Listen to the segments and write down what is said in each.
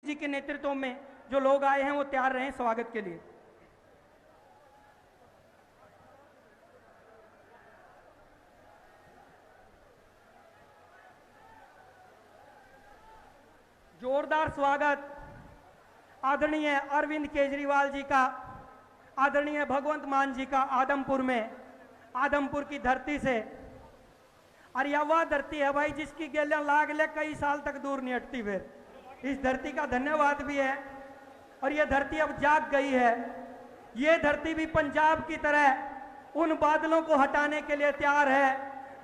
जी के नेतृत्व में जो लोग आए हैं वो तैयार रहें स्वागत के लिए। जोरदार स्वागत आदरणीय अरविंद केजरीवाल जी का, आदरणीय भगवंत मान जी का आदमपुर में, आदमपुर की धरती से। और यह वह धरती है भाई जिसकी गेलियां लाग ले कई साल तक दूर नहीं हटती। फिर इस धरती का धन्यवाद भी है। और यह धरती अब जाग गई है। ये धरती भी पंजाब की तरह उन बादलों को हटाने के लिए तैयार है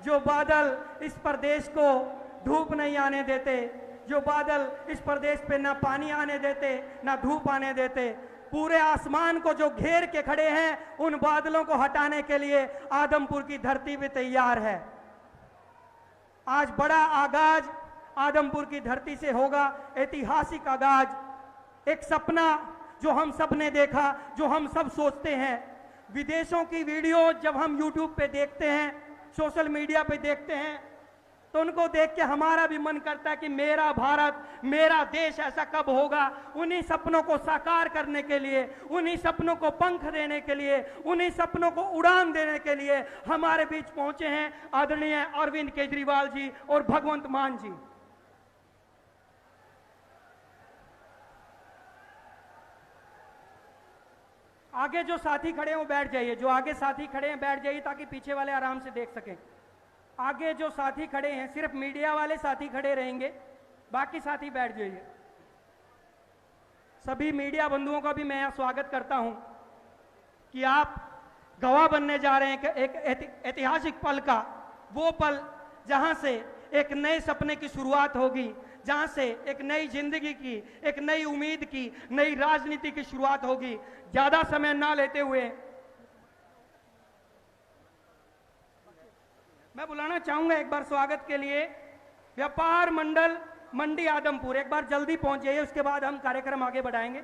जो बादल इस प्रदेश को धूप नहीं आने देते, जो बादल इस प्रदेश पे ना पानी आने देते ना धूप आने देते। पूरे आसमान को जो घेर के खड़े हैं, उन बादलों को हटाने के लिए आदमपुर की धरती भी तैयार है। आज बड़ा आगाज आदमपुर की धरती से होगा, ऐतिहासिक आगाज। एक सपना जो हम सब ने देखा, जो हम सब सोचते हैं। विदेशों की वीडियो जब हम YouTube पे देखते हैं, सोशल मीडिया पे देखते हैं, तो उनको देख के हमारा भी मन करता है कि मेरा भारत, मेरा देश ऐसा कब होगा। उन्हीं सपनों को साकार करने के लिए, उन्हीं सपनों को पंख देने के लिए, उन्हीं सपनों को उड़ान देने के लिए हमारे बीच पहुंचे हैं आदरणीय अरविंद केजरीवाल जी और भगवंत मान जी। आगे जो साथी खड़े हैं वो बैठ जाइए, जो आगे साथी खड़े हैं बैठ जाइए ताकि पीछे वाले आराम से देख सकें। आगे जो साथी खड़े हैं सिर्फ मीडिया वाले साथी खड़े रहेंगे, बाकी साथी बैठ जाइए। सभी मीडिया बंधुओं का भी मैं यहाँ स्वागत करता हूं कि आप गवाह बनने जा रहे हैं एक ऐतिहासिक पल का। वो पल जहां से एक नए सपने की शुरुआत होगी, जहां से एक नई जिंदगी की, एक नई उम्मीद की, नई राजनीति की शुरुआत होगी। ज्यादा समय ना लेते हुए मैं बुलाना चाहूंगा एक बार स्वागत के लिए व्यापार मंडल मंडी आदमपुर। एक बार जल्दी पहुंच जाइए, उसके बाद हम कार्यक्रम आगे बढ़ाएंगे।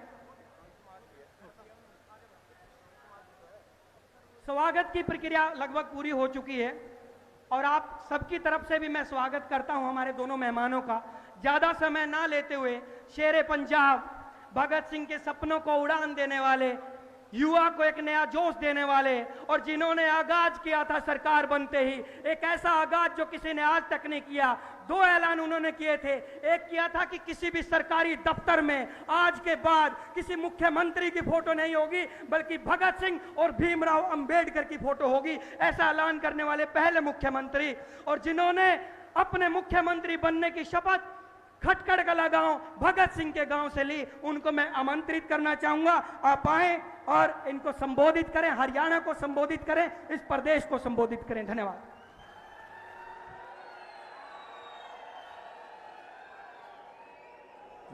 स्वागत की प्रक्रिया लगभग पूरी हो चुकी है और आप सबकी तरफ से भी मैं स्वागत करता हूं हमारे दोनों मेहमानों का। ज्यादा समय ना लेते हुए शेरे पंजाब, भगत सिंह के सपनों को उड़ान देने वाले, युवा को एक नया जोश देने वाले, और जिन्होंने आगाज किया था सरकार बनते ही, एक ऐसा आगाज जो किसी ने आज तक नहीं किया। 2 ऐलान उन्होंने किए थे। एक किया था कि किसी भी सरकारी दफ्तर में आज के बाद किसी मुख्यमंत्री की फोटो नहीं होगी, बल्कि भगत सिंह और भीमराव अंबेडकर की फोटो होगी। ऐसा ऐलान करने वाले पहले मुख्यमंत्री, और जिन्होंने अपने मुख्यमंत्री बनने की शपथ खटकड़कला गांव भगत सिंह के गांव से ली, उनको मैं आमंत्रित करना चाहूंगा। आप आए और इनको संबोधित करें, हरियाणा को संबोधित करें, इस प्रदेश को संबोधित करें। धन्यवाद।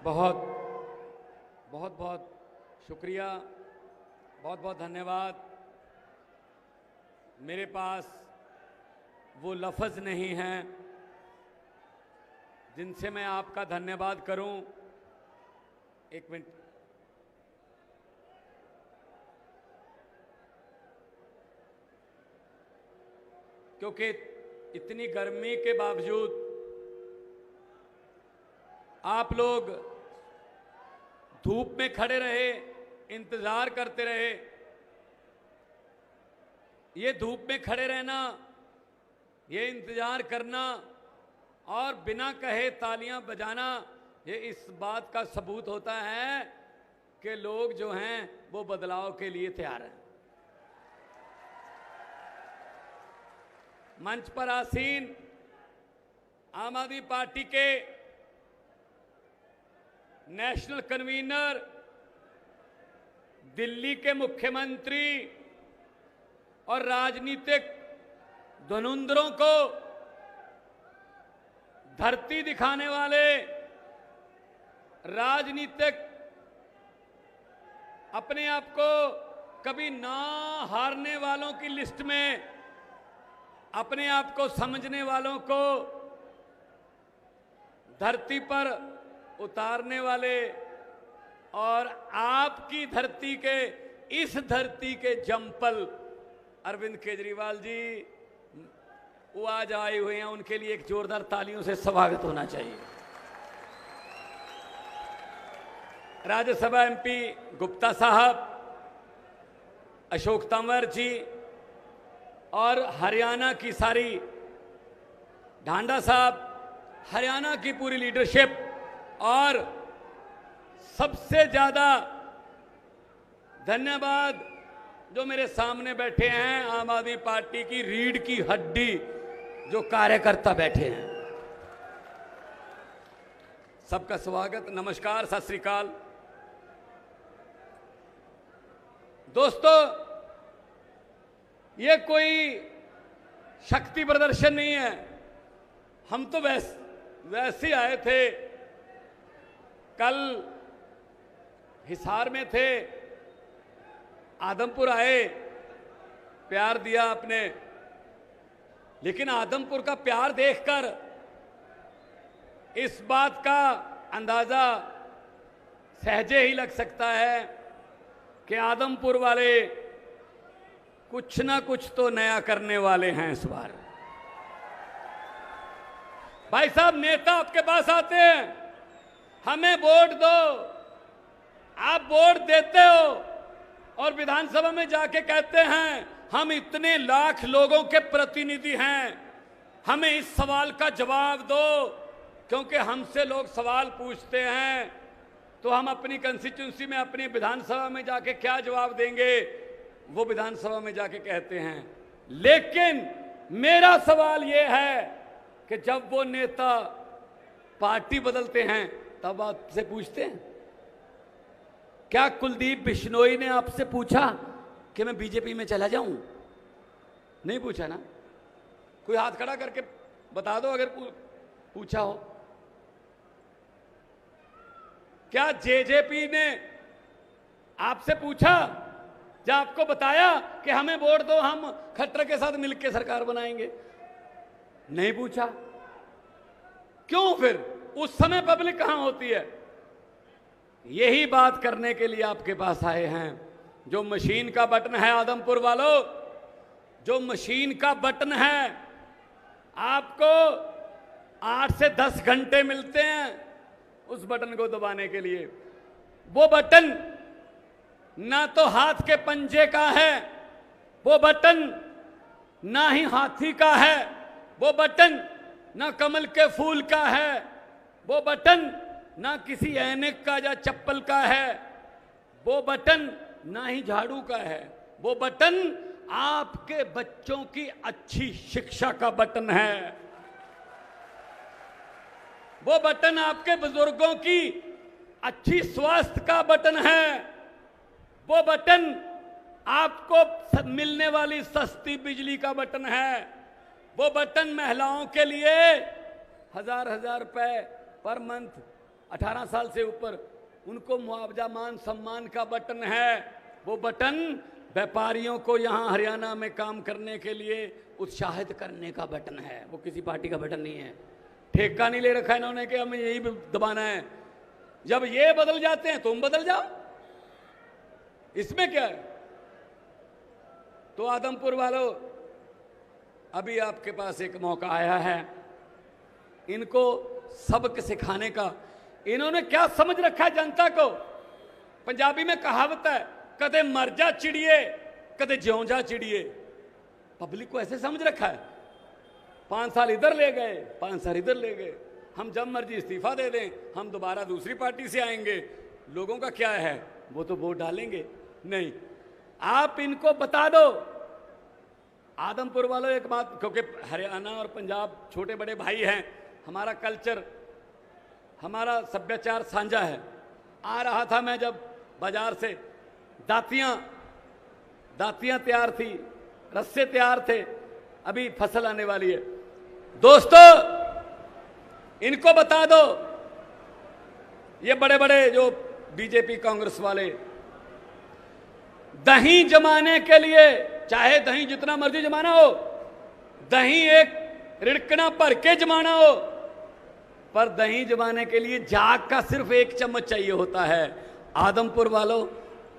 बहुत बहुत बहुत शुक्रिया, बहुत बहुत धन्यवाद। मेरे पास वो लफ्ज़ नहीं हैं जिनसे मैं आपका धन्यवाद करूं। एक मिनट, क्योंकि इतनी गर्मी के बावजूद आप लोग धूप में खड़े रहे, इंतजार करते रहे। ये धूप में खड़े रहना, ये इंतजार करना और बिना कहे तालियां बजाना, ये इस बात का सबूत होता है कि लोग जो हैं वो बदलाव के लिए तैयार हैं। मंच पर आसीन आम आदमी पार्टी के नेशनल कन्वीनर, दिल्ली के मुख्यमंत्री और राजनीतिक धुरंधरों को धरती दिखाने वाले, राजनीतिक अपने आप को कभी ना हारने वालों की लिस्ट में अपने आप को समझने वालों को धरती पर उतारने वाले, और आपकी धरती के, इस धरती के जम्पल अरविंद केजरीवाल जी वो आज आए हुए हैं। उनके लिए एक जोरदार तालियों से स्वागत होना चाहिए। राज्यसभा एमपी गुप्ता साहब, अशोक तंवर जी और हरियाणा की सारी ढांडा साहब, हरियाणा की पूरी लीडरशिप और सबसे ज्यादा धन्यवाद जो मेरे सामने बैठे हैं आम आदमी पार्टी की रीढ़ की हड्डी जो कार्यकर्ता बैठे हैं। सबका स्वागत, नमस्कार, सत श्री अकाल। दोस्तों, ये कोई शक्ति प्रदर्शन नहीं है। हम तो वैसे आए थे, कल हिसार में थे, आदमपुर आए, प्यार दिया आपने, लेकिन आदमपुर का प्यार देखकर इस बात का अंदाजा सहजे ही लग सकता है कि आदमपुर वाले कुछ ना कुछ तो नया करने वाले हैं इस बार। भाई साहब, नेता आपके पास आते हैं, हमें वोट दो, आप वोट देते हो और विधानसभा में जाके कहते हैं हम इतने लाख लोगों के प्रतिनिधि हैं, हमें इस सवाल का जवाब दो, क्योंकि हमसे लोग सवाल पूछते हैं तो हम अपनी कंस्टिट्यूंसी में, अपनी विधानसभा में जाके क्या जवाब देंगे, वो विधानसभा में जाके कहते हैं। लेकिन मेरा सवाल यह है कि जब वो नेता पार्टी बदलते हैं तब आपसे पूछते हैं? क्या कुलदीप बिश्नोई ने आपसे पूछा कि मैं बीजेपी में चला जाऊं? नहीं पूछा ना। कोई हाथ खड़ा करके बता दो अगर पूछा हो। क्या जेजेपी ने आपसे पूछा, जब आपको बताया कि हमें वोट दो, हम खट्टर के साथ मिलकर सरकार बनाएंगे? नहीं पूछा। क्यों? फिर उस समय पब्लिक कहां होती है? यही बात करने के लिए आपके पास आए हैं। जो मशीन का बटन है आदमपुर वालों, जो मशीन का बटन है, आपको 8 से 10 घंटे मिलते हैं उस बटन को दबाने के लिए। वो बटन ना तो हाथ के पंजे का है, वो बटन ना ही हाथी का है, वो बटन ना कमल के फूल का है, वो बटन ना किसी ऐनक का या चप्पल का है, वो बटन ना ही झाड़ू का है, वो बटन आपके बच्चों की अच्छी शिक्षा का बटन है। वो बटन आपके बुजुर्गों की अच्छी स्वास्थ्य का बटन है। वो बटन आपको मिलने वाली सस्ती बिजली का बटन है। वो बटन महिलाओं के लिए 1000 रुपए पर मंथ 18 साल से ऊपर उनको मुआवजा मान सम्मान का बटन है। वो बटन व्यापारियों को यहां हरियाणा में काम करने के लिए उत्साहित करने का बटन है। वो किसी पार्टी का बटन नहीं है। ठेका नहीं ले रखा है इन्होंने कि हमें यही दबाना है। जब ये बदल जाते हैं तुम बदल जाओ, इसमें क्या है? तो आदमपुर वालों, अभी आपके पास एक मौका आया है इनको सबक सिखाने का। इन्होंने क्या समझ रखा है जनता को? पंजाबी में कहावत है, कदे मर जा चिड़िए कदे ज्यों जा चिड़िए। पब्लिक को ऐसे समझ रखा है। 5 साल इधर ले गए, 5 साल इधर ले गए, हम जब मर्जी इस्तीफा दे दें, हम दोबारा दूसरी पार्टी से आएंगे। लोगों का क्या है, वो तो वोट डालेंगे। नहीं, आप इनको बता दो। आदमपुर वालों एक बात, क्योंकि हरियाणा और पंजाब छोटे बड़े भाई हैं, हमारा कल्चर, हमारा सभ्याचार साझा है। आ रहा था मैं जब बाजार से, दातियां तैयार थी, रस्से तैयार थे, अभी फसल आने वाली है। दोस्तों, इनको बता दो, ये बड़े बड़े जो बीजेपी कांग्रेस वाले दही जमाने के लिए, चाहे दही जितना मर्जी जमाना हो, दही एक रिड़कना भर के जमाना हो, पर दही जमाने के लिए झाग का सिर्फ 1 चम्मच चाहिए होता है। आदमपुर वालों,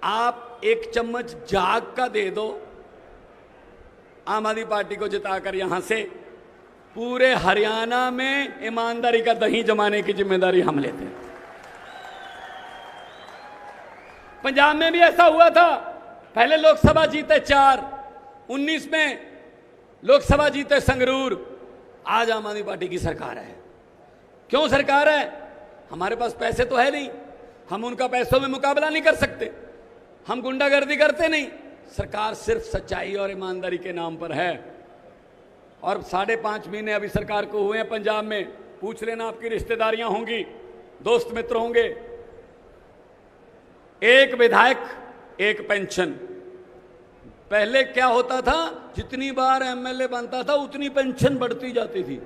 आप 1 चम्मच झाग का दे दो, आम आदमी पार्टी को जिताकर यहां से पूरे हरियाणा में ईमानदारी का दही जमाने की जिम्मेदारी हम लेते हैं। पंजाब में भी ऐसा हुआ था, पहले लोकसभा जीते 4, 19 में लोकसभा जीते संगरूर, आज आम आदमी पार्टी की सरकार है। क्यों सरकार है? हमारे पास पैसे तो है नहीं, हम उनका पैसों में मुकाबला नहीं कर सकते, हम गुंडागर्दी करते नहीं, सरकार सिर्फ सच्चाई और ईमानदारी के नाम पर है। और 5.5 महीने अभी सरकार को हुए हैं पंजाब में, पूछ लेना, आपकी रिश्तेदारियां होंगी, दोस्त मित्र होंगे। एक विधायक एक पेंशन। पहले क्या होता था, जितनी बार एमएलए बनता था उतनी पेंशन बढ़ती जाती थी।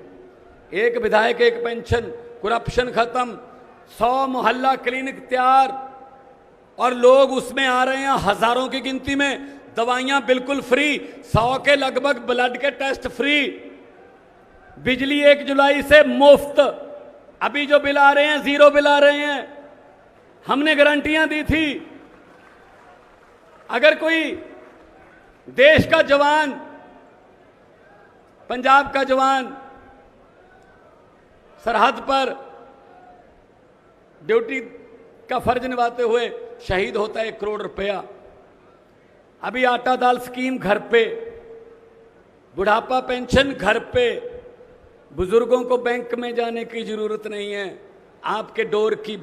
एक विधायक एक पेंशन, करप्शन खत्म, 100 मोहल्ला क्लिनिक तैयार, और लोग उसमें आ रहे हैं हजारों की गिनती में। दवाइयां बिल्कुल फ्री, 100 के लगभग ब्लड के टेस्ट फ्री, बिजली 1 जुलाई से मुफ्त, अभी जो बिल आ रहे हैं 0 बिल आ रहे हैं। हमने गारंटियां दी थी, अगर कोई देश का जवान, पंजाब का जवान सरहद पर ड्यूटी का फर्ज निभाते हुए शहीद होता है, 1 करोड़ रुपया। अभी आटा दाल स्कीम घर पे, बुढ़ापा पेंशन घर पे, बुजुर्गों को बैंक में जाने की जरूरत नहीं है, आपके डोर की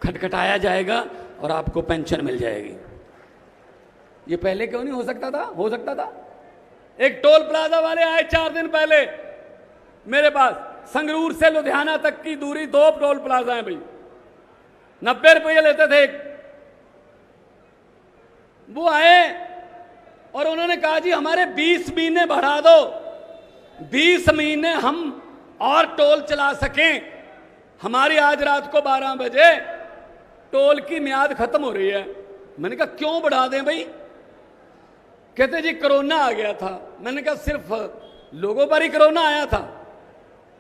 खटखटाया जाएगा और आपको पेंशन मिल जाएगी। ये पहले क्यों नहीं हो सकता था? हो सकता था। एक टोल प्लाजा वाले आए 4 दिन पहले मेरे पास, संगरूर से लुधियाना तक की दूरी 2 टोल प्लाजा है भाई, 90 रुपये लेते थे। वो आए और उन्होंने कहा जी हमारे 20 महीने बढ़ा दो, 20 महीने हम और टोल चला सकें। हमारी आज रात को 12 बजे टोल की मियाद खत्म हो रही है। मैंने कहा क्यों बढ़ा दें भाई? कहते जी कोरोना आ गया था। मैंने कहा सिर्फ लोगों पर ही कोरोना आया था?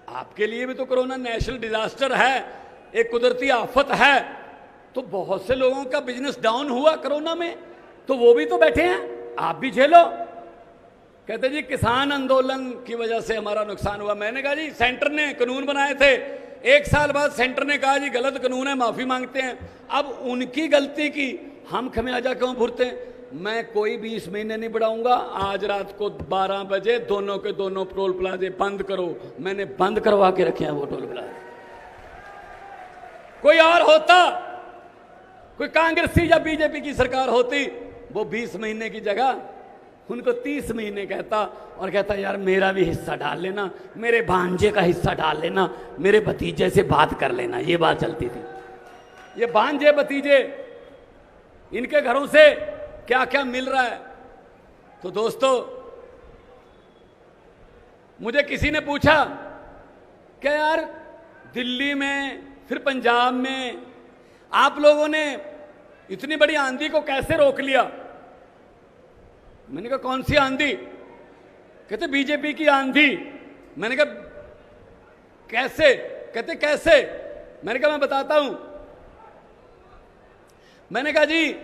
आपके लिए भी तो कोरोना नेशनल डिजास्टर है, एक कुदरती आफत है, तो बहुत से लोगों का बिजनेस डाउन हुआ कोरोना में, तो वो भी तो बैठे हैं, आप भी झेलो। कहते जी किसान आंदोलन की वजह से हमारा नुकसान हुआ। मैंने कहा जी सेंटर ने कानून बनाए थे, 1 साल बाद सेंटर ने कहा जी गलत कानून है, माफी मांगते हैं। अब उनकी गलती की हम खमियाजा क्यों भुगतें? मैं कोई 20 महीने नहीं बढ़ाऊंगा। आज रात को 12 बजे दोनों के दोनों टोल प्लाजे बंद करो। मैंने बंद करवा के रखे हैं वो टोल प्लाजे। कोई और होता, कोई कांग्रेसी या बीजेपी की सरकार होती, वो 20 महीने की जगह उनको 30 महीने कहता और कहता यार मेरा भी हिस्सा डाल लेना, मेरे भांजे का हिस्सा डाल लेना, मेरे भतीजे से बात कर लेना। ये बात चलती थी। ये भांजे भतीजे, इनके घरों से क्या क्या मिल रहा है। तो दोस्तों, मुझे किसी ने पूछा क्या यार दिल्ली में फिर पंजाब में आप लोगों ने इतनी बड़ी आंधी को कैसे रोक लिया? मैंने कहा कौन सी आंधी? कहते बीजेपी की आंधी। मैंने कहा कैसे? कहते कैसे? मैंने कहा मैं बताता हूं। मैंने कहा जी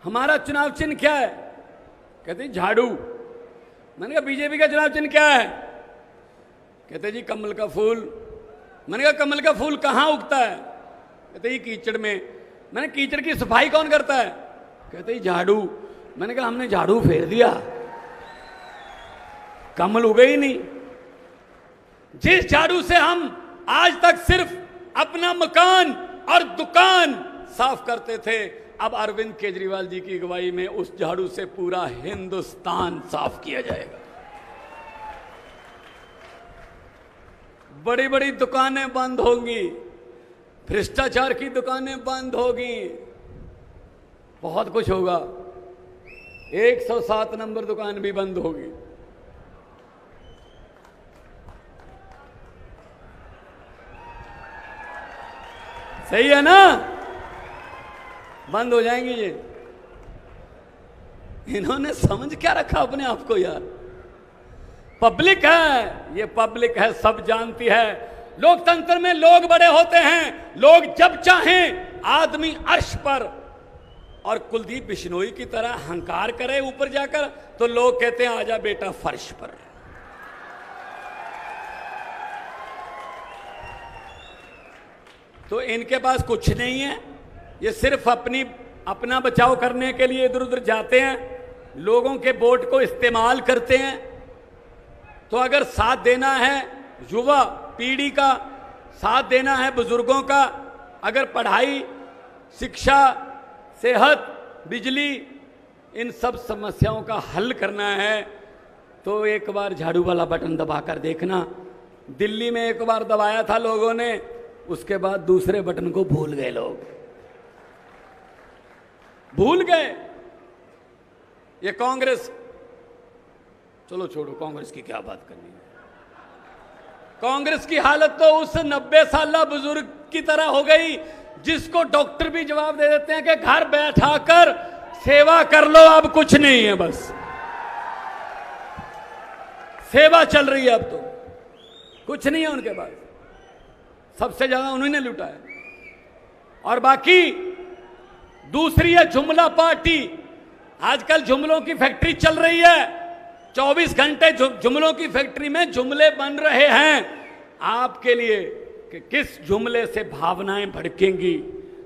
हमारा चुनाव चिन्ह क्या है? कहते झाड़ू। मैंने कहा बीजेपी का चुनाव चिन्ह क्या है? कहते जी कमल का फूल। मैंने कहा कमल का फूल कहां उगता है? कहते ही कीचड़ में। मैंने कीचड़ की सफाई कौन करता है? कहते ही झाड़ू। मैंने कहा हमने झाड़ू फेर दिया, कमल उगे ही नहीं। जिस झाड़ू से हम आज तक सिर्फ अपना मकान और दुकान साफ करते थे, अब अरविंद केजरीवाल जी की अगुवाई में उस झाड़ू से पूरा हिंदुस्तान साफ किया जाएगा। बड़ी बड़ी दुकानें बंद होंगी, भ्रष्टाचार की दुकानें बंद होगी, बहुत कुछ होगा। 107 नंबर दुकान भी बंद होगी। सही है ना? बंद हो जाएंगे ये। इन्होंने समझ क्या रखा अपने आप को यार? पब्लिक है, ये पब्लिक है, सब जानती है। लोकतंत्र में लोग बड़े होते हैं। लोग जब चाहें आदमी अर्श पर और कुलदीप बिश्नोई की तरह हंकार करे ऊपर जाकर, तो लोग कहते हैं आजा बेटा फर्श पर। तो इनके पास कुछ नहीं है, ये सिर्फ अपनी अपना बचाव करने के लिए इधर उधर जाते हैं, लोगों के वोट को इस्तेमाल करते हैं। तो अगर साथ देना है युवा पीढ़ी का, साथ देना है बुजुर्गों का, अगर पढ़ाई, शिक्षा, सेहत, बिजली, इन सब समस्याओं का हल करना है, तो एक बार झाड़ू वाला बटन दबाकर देखना। दिल्ली में एक बार दबाया था लोगों ने, उसके बाद दूसरे बटन को भूल गए, लोग भूल गए। ये कांग्रेस, चलो छोड़ो, कांग्रेस की क्या बात करनी है। कांग्रेस की हालत तो उस 90 साल बुजुर्ग की तरह हो गई जिसको डॉक्टर भी जवाब दे देते हैं कि घर बैठाकर सेवा कर लो, अब कुछ नहीं है, बस सेवा चल रही है, अब तो कुछ नहीं है उनके पास। सबसे ज्यादा उन्होंने लूटा है। और बाकी दूसरी है जुमला पार्टी। आजकल जुमलों की फैक्ट्री चल रही है, 24 घंटे जुमलों की फैक्ट्री में जुमले बन रहे हैं आपके लिए कि किस जुमले से भावनाएं भड़केंगी,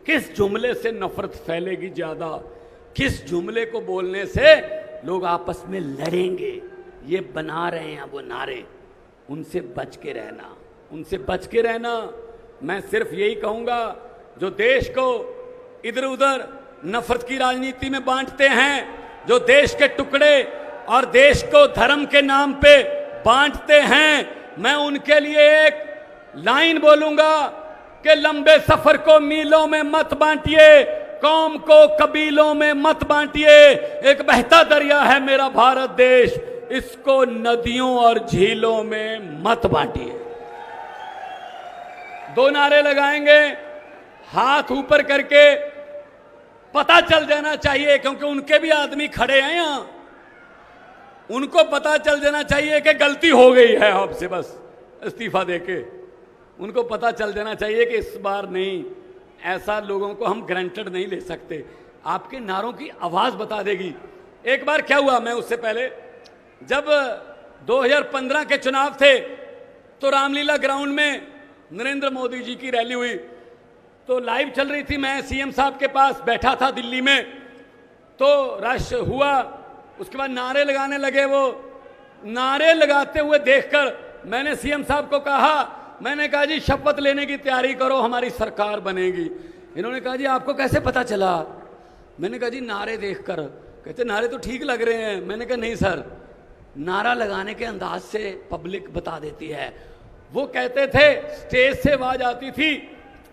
किस जुमले से नफरत फैलेगी ज्यादा, किस जुमले को बोलने से लोग आपस में लड़ेंगे। ये बना रहे हैं वो नारे, उनसे बच के रहना, उनसे बच के रहना। मैं सिर्फ यही कहूंगा, जो देश को इधर उधर नफरत की राजनीति में बांटते हैं, जो देश के टुकड़े और देश को धर्म के नाम पे बांटते हैं, मैं उनके लिए एक लाइन बोलूंगा कि लंबे सफर को मीलों में मत बांटिए, कौम को कबीलों में मत बांटिए। एक बहता दरिया है मेरा भारत देश, इसको नदियों और झीलों में मत बांटिए। 2 नारे लगाएंगे, हाथ ऊपर करके, पता चल जाना चाहिए, क्योंकि उनके भी आदमी खड़े हैं यहां, उनको पता चल जाना चाहिए कि गलती हो गई है आपसे, बस इस्तीफा देके उनको पता चल जाना चाहिए कि इस बार नहीं, ऐसा लोगों को हम ग्रांटेड नहीं ले सकते। आपके नारों की आवाज बता देगी। एक बार क्या हुआ, मैं उससे पहले जब 2015 के चुनाव थे तो रामलीला ग्राउंड में नरेंद्र मोदी जी की रैली हुई, तो लाइव चल रही थी, मैं सीएम साहब के पास बैठा था दिल्ली में, तो रश हुआ, उसके बाद नारे लगाने लगे। वो नारे लगाते हुए देखकर मैंने सीएम साहब को कहा, मैंने कहा जी शपथ लेने की तैयारी करो, हमारी सरकार बनेगी। इन्होंने कहा जी आपको कैसे पता चला? मैंने कहा जी नारे देखकर। कहते नारे तो ठीक लग रहे हैं। मैंने कहा नहीं सर, नारा लगाने के अंदाज से पब्लिक बता देती है। वो कहते थे, स्टेज से आवाज आती थी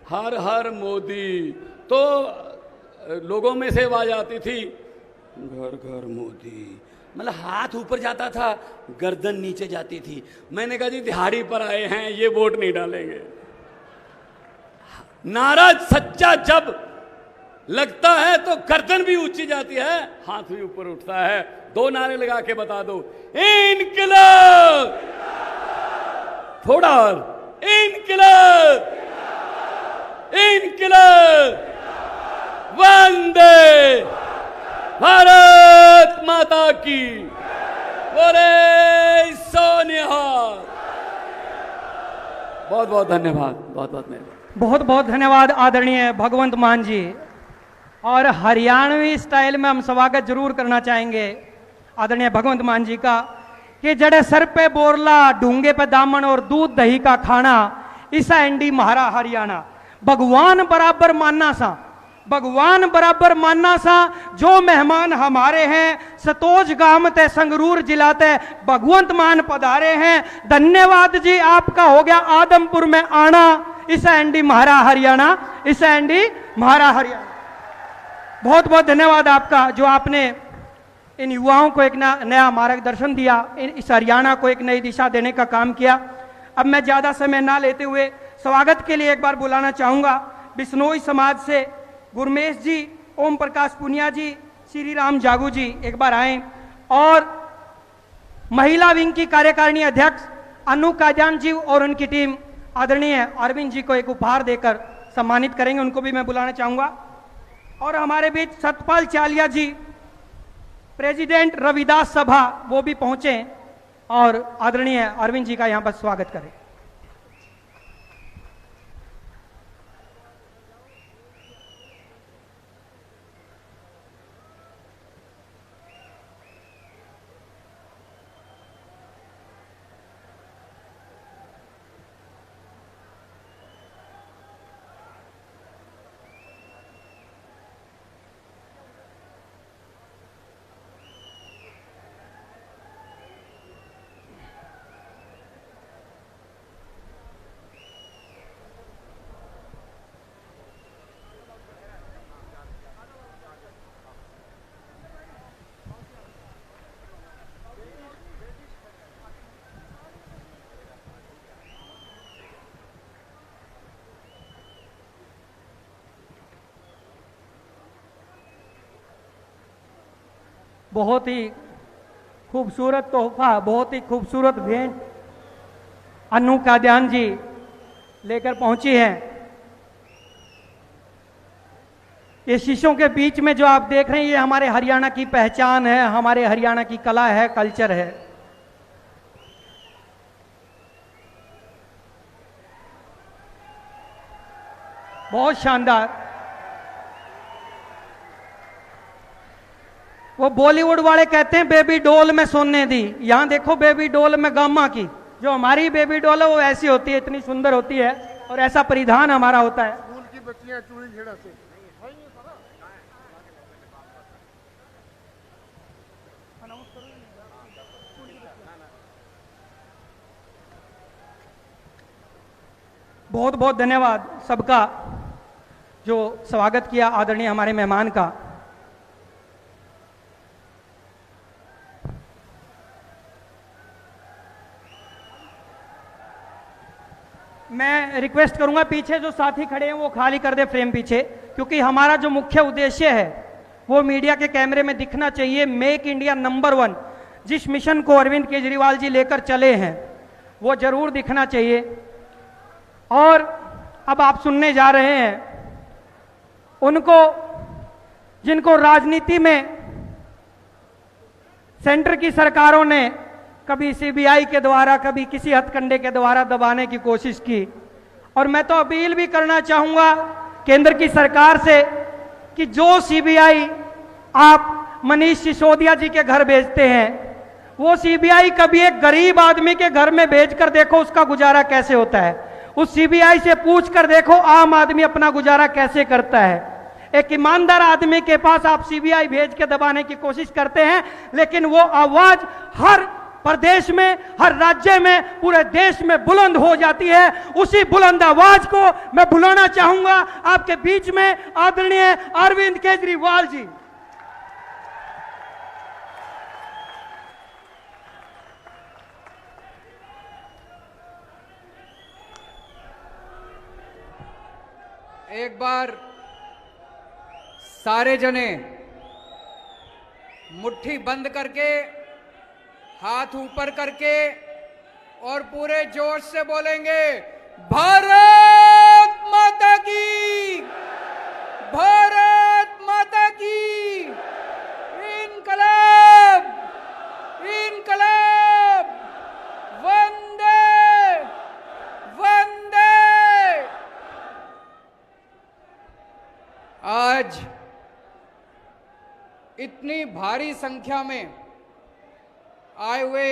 हर हर मोदी, तो लोगों में से आवाज आती थी घर घर मोदी, मतलब हाथ ऊपर जाता था, गर्दन नीचे जाती थी। मैंने कहा जी दिहाड़ी पर आए हैं, ये वोट नहीं डालेंगे। नारा सच्चा जब लगता है तो गर्दन भी ऊंची जाती है, हाथ भी ऊपर उठता है। 2 नारे लगा के बता दो, इनकलाब, थोड़ा और, इनकलाब, इनकलाब, वंदे भारत माता की, बोले सोनिया। बहुत बहुत धन्यवाद, बहुत बहुत धन्यवाद, बहुत बहुत धन्यवाद आदरणीय भगवंत मान जी। और हरियाणवी स्टाइल में हम स्वागत जरूर करना चाहेंगे आदरणीय भगवंत मान जी का कि जड़े सर पे बोरला, ढूंगे पे दामन और दूध दही का खाना, ईसा एंडी महारा हरियाणा। भगवान बराबर मानना सा, भगवान बराबर मानना सा। जो मेहमान हमारे हैं सतोज गांव ते संगरूर जिला ते भगवंत मान पधारे हैं, धन्यवाद जी आपका हो गया आदमपुर में आना। ईसा एंडी महारा हरियाणा, ईसा एंडी महारा हरियाणा। बहुत बहुत धन्यवाद आपका, जो आपने इन युवाओं को एक नया मार्गदर्शन दिया, इस हरियाणा को एक नई दिशा देने का काम किया। अब मैं ज्यादा समय ना लेते हुए स्वागत के लिए एक बार बुलाना चाहूंगा बिश्नोई समाज से गुरमेश जी, ओम प्रकाश पुनिया जी, श्री राम जागू जी एक बार आए, और महिला विंग की कार्यकारिणी अध्यक्ष अनु काजान जी और उनकी टीम आदरणीय अरविंद जी को एक उपहार देकर सम्मानित करेंगे, उनको भी मैं बुलाना चाहूंगा। और हमारे बीच सतपाल चालिया जी, प्रेसिडेंट रविदास सभा, वो भी पहुंचे और आदरणीय अरविंद जी का यहां पर स्वागत करें। बहुत ही खूबसूरत तोहफा, बहुत ही खूबसूरत भेंट अनु कादियान जी लेकर पहुंची हैं। ये शीशों के बीच में जो आप देख रहे हैं, ये हमारे हरियाणा की पहचान है, हमारे हरियाणा की कला है, कल्चर है। बहुत शानदार। वो बॉलीवुड वाले कहते हैं बेबी डॉल में सोने दी, यहां देखो बेबी डॉल में गामा की। जो हमारी बेबी डॉल है वो ऐसी होती है, इतनी सुंदर होती है, और ऐसा परिधान हमारा होता है। स्कूल की बच्चियां चूड़ी घेड़ा से बहुत बहुत धन्यवाद सबका जो स्वागत किया आदरणीय हमारे मेहमान का। मैं रिक्वेस्ट करूंगा पीछे जो साथी खड़े हैं वो खाली कर दे फ्रेम पीछे, क्योंकि हमारा जो मुख्य उद्देश्य है वो मीडिया के कैमरे में दिखना चाहिए। मेक इंडिया नंबर 1 जिस मिशन को अरविंद केजरीवाल जी लेकर चले हैं वो जरूर दिखना चाहिए। और अब आप सुनने जा रहे हैं उनको जिनको राजनीति में सेंटर की सरकारों ने कभी सीबीआई के द्वारा, कभी किसी हथकंडे के द्वारा दबाने की कोशिश की। और मैं तो अपील भी करना चाहूंगा केंद्र की सरकार से कि जो सीबीआई आप मनीष सिसोदिया जी के घर भेजते हैं, वो सीबीआई कभी एक गरीब आदमी के घर में भेजकर देखो उसका गुजारा कैसे होता है। उस सीबीआई से पूछ कर देखो आम आदमी अपना गुजारा कैसे करता है। एक ईमानदार आदमी के पास आप सीबीआई भेज के दबाने की कोशिश करते हैं, लेकिन वो आवाज हर प्रदेश में, हर राज्य में, पूरे देश में बुलंद हो जाती है। उसी बुलंद आवाज को मैं बुलाना चाहूंगा आपके बीच में, आदरणीय अरविंद केजरीवाल जी। एक बार सारे जने मुट्ठी बंद करके, हाथ ऊपर करके और पूरे जोश से बोलेंगे भारत माता की, भारत माता की, इनकलाब, इनकलाब, वंदे वंदे। आज इतनी भारी संख्या में आए हुए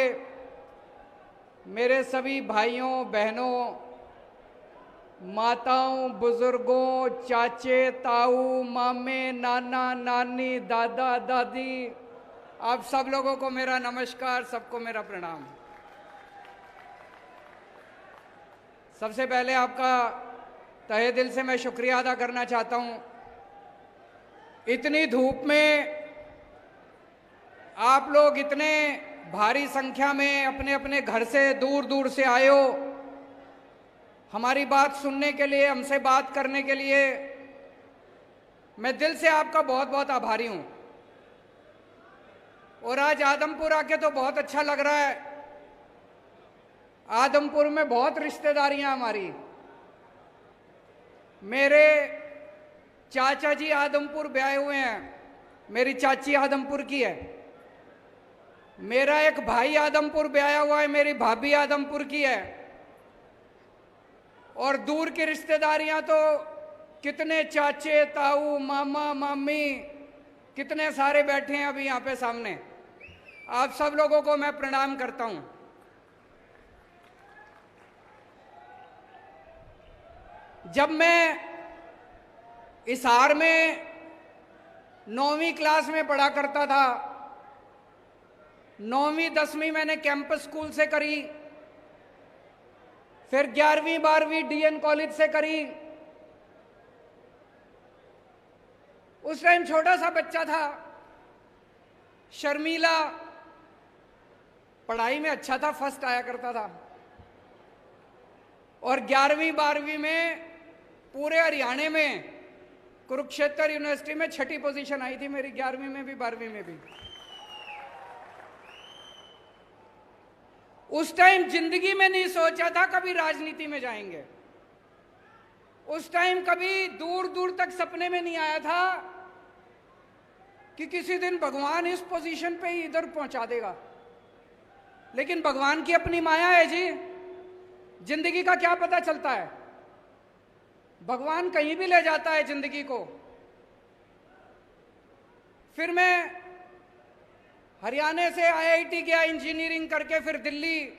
मेरे सभी भाइयों बहनों, माताओं, बुजुर्गों, चाचे, ताऊ, मामे, नाना, नानी, दादा, दादी, आप सब लोगों को मेरा नमस्कार, सबको मेरा प्रणाम। सबसे पहले आपका तहे दिल से मैं शुक्रिया अदा करना चाहता हूं। इतनी धूप में आप लोग इतने भारी संख्या में अपने अपने घर से दूर दूर से आए हो हमारी बात सुनने के लिए, हमसे बात करने के लिए। मैं दिल से आपका बहुत बहुत आभारी हूं। और आज आदमपुर आके तो बहुत अच्छा लग रहा है। आदमपुर में बहुत रिश्तेदारियां हमारी। मेरे चाचा जी आदमपुर ब्याहे हुए हैं, मेरी चाची आदमपुर की है। मेरा एक भाई आदमपुर ब्याया हुआ है, मेरी भाभी आदमपुर की है। और दूर की रिश्तेदारियां तो कितने चाचे, ताऊ, मामा, मामी, कितने सारे बैठे हैं अभी यहाँ पे सामने। आप सब लोगों को मैं प्रणाम करता हूं। जब मैं हिसार में 9वीं क्लास में पढ़ा करता था, 9वीं 10वीं मैंने कैंपस स्कूल से करी, फिर 11वीं 12वीं डीएन कॉलेज से करी। उस टाइम छोटा सा बच्चा था, शर्मीला, पढ़ाई में अच्छा था, फर्स्ट आया करता था। और 11वीं 12वीं में पूरे हरियाणा में कुरुक्षेत्र यूनिवर्सिटी में 6ठी पोजीशन आई थी मेरी, 11वीं में भी 12वीं में भी। उस टाइम जिंदगी में नहीं सोचा था कभी राजनीति में जाएंगे। उस टाइम कभी दूर दूर तक सपने में नहीं आया था कि किसी दिन भगवान इस पोजीशन पे ही इधर पहुंचा देगा। लेकिन भगवान की अपनी माया है जी, जिंदगी का क्या पता चलता है, भगवान कहीं भी ले जाता है जिंदगी को। फिर मैं हरियाणा से IIT गया इंजीनियरिंग करके, फिर दिल्ली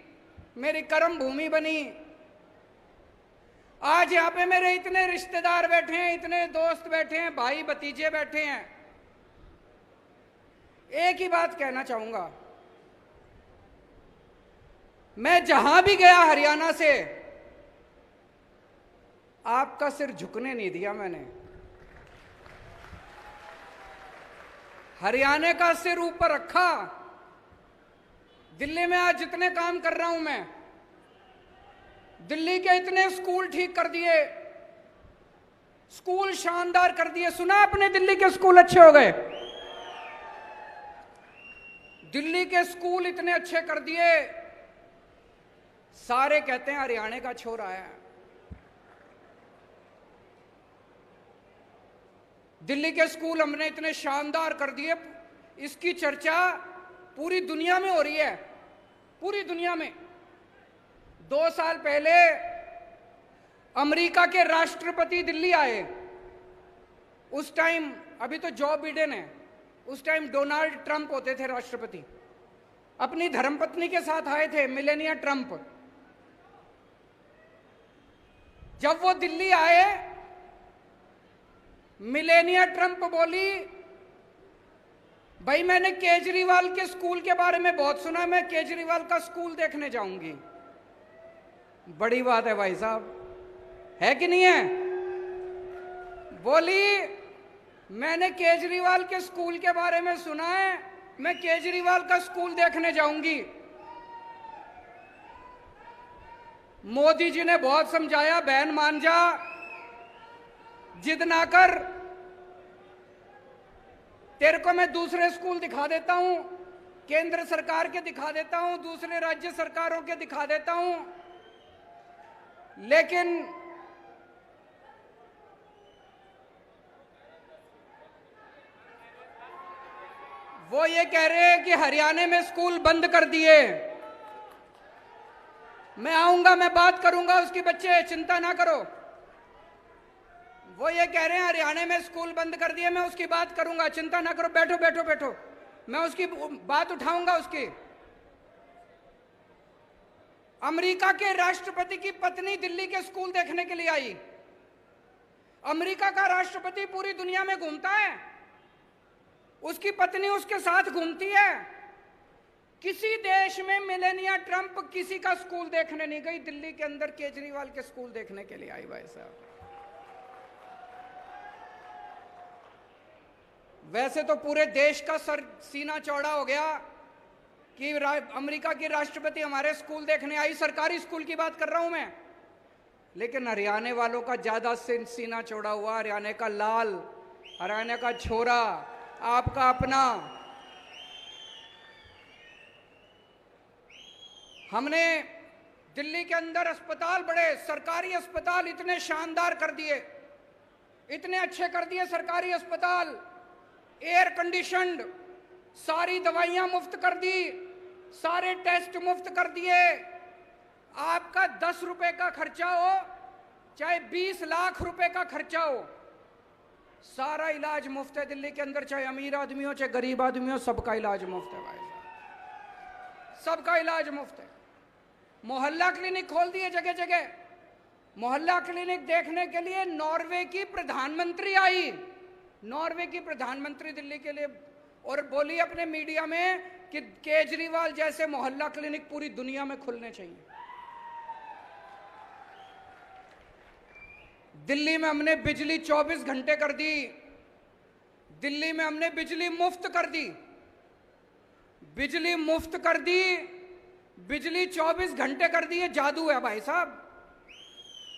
मेरी कर्म भूमि बनी। आज यहां पे मेरे इतने रिश्तेदार बैठे हैं, इतने दोस्त बैठे हैं, भाई भतीजे बैठे हैं। एक ही बात कहना चाहूंगा, मैं जहां भी गया हरियाणा से, आपका सिर झुकने नहीं दिया मैंने। हरियाणा का सिर ऊपर रखा। दिल्ली में आज जितने काम कर रहा हूं मैं, दिल्ली के इतने स्कूल ठीक कर दिए, स्कूल शानदार कर दिए। सुना आपने दिल्ली के स्कूल अच्छे हो गए? दिल्ली के स्कूल इतने अच्छे कर दिए, सारे कहते हैं हरियाणा का छोरा है। दिल्ली के स्कूल हमने इतने शानदार कर दिए, इसकी चर्चा पूरी दुनिया में हो रही है, पूरी दुनिया में। 2 साल पहले अमेरिका के राष्ट्रपति दिल्ली आए। उस टाइम, अभी तो जो बिडेन है, उस टाइम डोनाल्ड ट्रंप होते थे राष्ट्रपति। अपनी धर्मपत्नी के साथ आए थे, मिलेनिया ट्रंप। जब वो दिल्ली आए, मिलेनिया ट्रंप बोली, भाई मैंने केजरीवाल के स्कूल के बारे में बहुत सुना, मैं केजरीवाल का स्कूल देखने जाऊंगी। बड़ी बात है भाई साहब, है कि नहीं है? बोली मैंने केजरीवाल के स्कूल के बारे में सुना है, मैं केजरीवाल का स्कूल देखने जाऊंगी। मोदी जी ने बहुत समझाया, बहन मान जा, जिद ना कर, तेरे को मैं दूसरे स्कूल दिखा देता हूं, केंद्र सरकार के दिखा देता हूं, दूसरे राज्य सरकारों के दिखा देता हूं। लेकिन वो ये कह रहे हैं कि हरियाणा में स्कूल बंद कर दिए। मैं आऊंगा, मैं बात करूंगा उसकी बच्चे, चिंता ना करो। वो ये कह रहे हैं हरियाणा में स्कूल बंद कर दिए, मैं उसकी बात करूंगा, चिंता ना करो, बैठो बैठो बैठो, मैं उसकी बात उठाऊंगा उसकी। अमेरिका के राष्ट्रपति की पत्नी दिल्ली के स्कूल देखने के लिए आई। अमेरिका का राष्ट्रपति पूरी दुनिया में घूमता है, उसकी पत्नी उसके साथ घूमती है। किसी देश में मिलेनिया ट्रंप किसी का स्कूल देखने नहीं गई, दिल्ली के अंदर केजरीवाल के स्कूल देखने के लिए आई। भाई साहब, वैसे तो पूरे देश का सर सीना चौड़ा हो गया कि अमेरिका की राष्ट्रपति हमारे स्कूल देखने आई, सरकारी स्कूल की बात कर रहा हूं मैं। लेकिन हरियाणा वालों का ज्यादा सीना चौड़ा हुआ। हरियाणा का लाल, हरियाणा का छोरा, आपका अपना। हमने दिल्ली के अंदर अस्पताल, बड़े सरकारी अस्पताल इतने शानदार कर दिए, इतने अच्छे कर दिए सरकारी अस्पताल, एयर कंडीशनड, सारी दवाइयां मुफ्त कर दी, सारे टेस्ट मुफ्त कर दिए। आपका 10 रुपए का खर्चा हो चाहे 20 लाख रुपए का खर्चा हो, सारा इलाज मुफ्त है दिल्ली के अंदर। चाहे अमीर आदमी हो चाहे गरीब आदमी हो, सबका इलाज मुफ्त है भाई साहब, सबका इलाज मुफ्त है। मोहल्ला क्लिनिक खोल दिए जगह जगह। मोहल्ला क्लिनिक देखने के लिए नॉर्वे की प्रधानमंत्री आई, नॉर्वे की प्रधानमंत्री दिल्ली के लिए, और बोली अपने मीडिया में कि केजरीवाल जैसे मोहल्ला क्लिनिक पूरी दुनिया में खुलने चाहिए। दिल्ली में हमने बिजली 24 घंटे कर दी, दिल्ली में हमने बिजली मुफ्त कर दी, बिजली मुफ्त कर दी, बिजली 24 घंटे कर दी। ये जादू है भाई साहब,